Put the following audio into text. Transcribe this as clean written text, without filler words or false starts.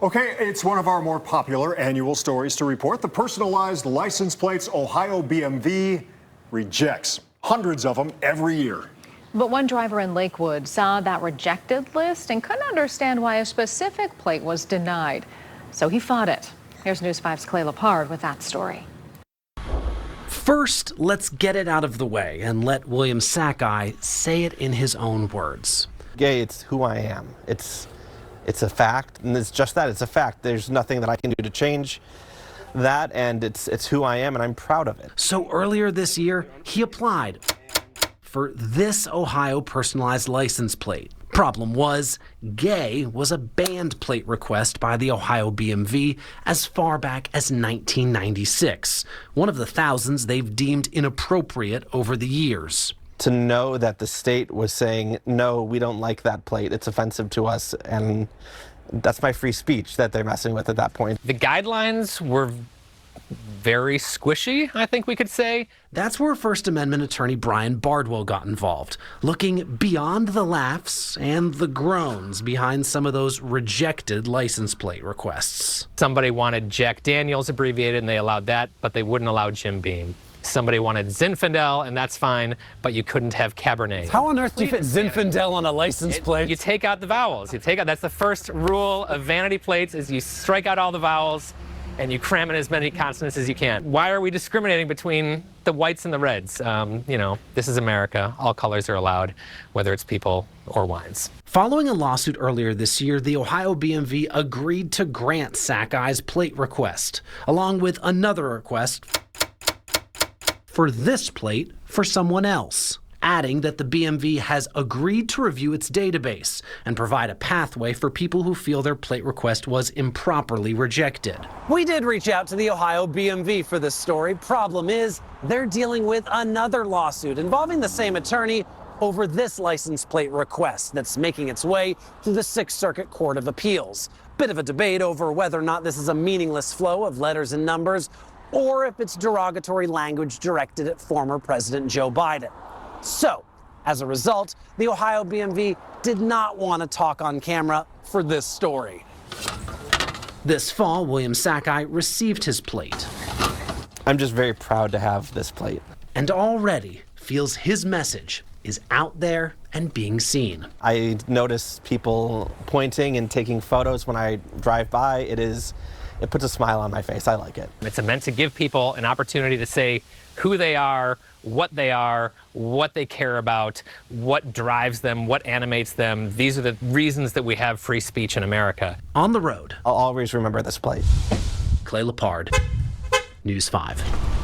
Okay, it's one of our more popular annual stories to report. The personalized license plates Ohio BMV rejects. Hundreds of them every year. But one driver in Lakewood saw that rejected list and couldn't understand why a specific plate was denied. So he fought it. Here's News 5's Clay Lepard with that story. First, let's get it out of the way and let William Sackeye say it in his own words. Gay, it's who I am. It's a fact, and it's just that. It's a fact. There's nothing that I can do to change that, and it's who I am, and I'm proud of it. So earlier this year, he applied for this Ohio personalized license plate. Problem was, gay was a banned plate request by the Ohio BMV as far back as 1996, one of the thousands they've deemed inappropriate over the years. To know that the state was saying, no, we don't like that plate, it's offensive to us, and that's my free speech that they're messing with at that point. The guidelines were very squishy, I think we could say. That's where First Amendment attorney Brian Bardwell got involved, looking beyond the laughs and the groans behind some of those rejected license plate requests. Somebody wanted Jack Daniels abbreviated, and they allowed that, but they wouldn't allow Jim Beam. Somebody wanted Zinfandel, and that's fine, but you couldn't have Cabernet. How on earth do you fit Zinfandel on a license plate? You take out the vowels. That's the first rule of vanity plates, is you strike out all the vowels and you cram in as many consonants as you can. Why are we discriminating between the whites and the reds? This is America. All colors are allowed, whether it's people or wines. Following a lawsuit earlier this year, the Ohio BMV agreed to grant Sackeye's plate request, along with another request for this plate for someone else, adding that the BMV has agreed to review its database and provide a pathway for people who feel their plate request was improperly rejected. We did reach out to the Ohio BMV for this story. Problem is, they're dealing with another lawsuit involving the same attorney over this license plate request that's making its way through the Sixth Circuit Court of Appeals. Bit of a debate over whether or not this is a meaningless flow of letters and numbers, or if it's derogatory language directed at former President Joe Biden. So, as a result, the Ohio BMV did not want to talk on camera for this story. This fall, William Sackeye received his plate. I'm just very proud to have this plate. And already feels his message is out there and being seen. I notice people pointing and taking photos when I drive by. It puts a smile on my face. I like it. It's meant to give people an opportunity to say who they are, what they care about, what drives them, what animates them. These are the reasons that we have free speech in America. On the road, I'll always remember this plate. Clay Lepard, News 5.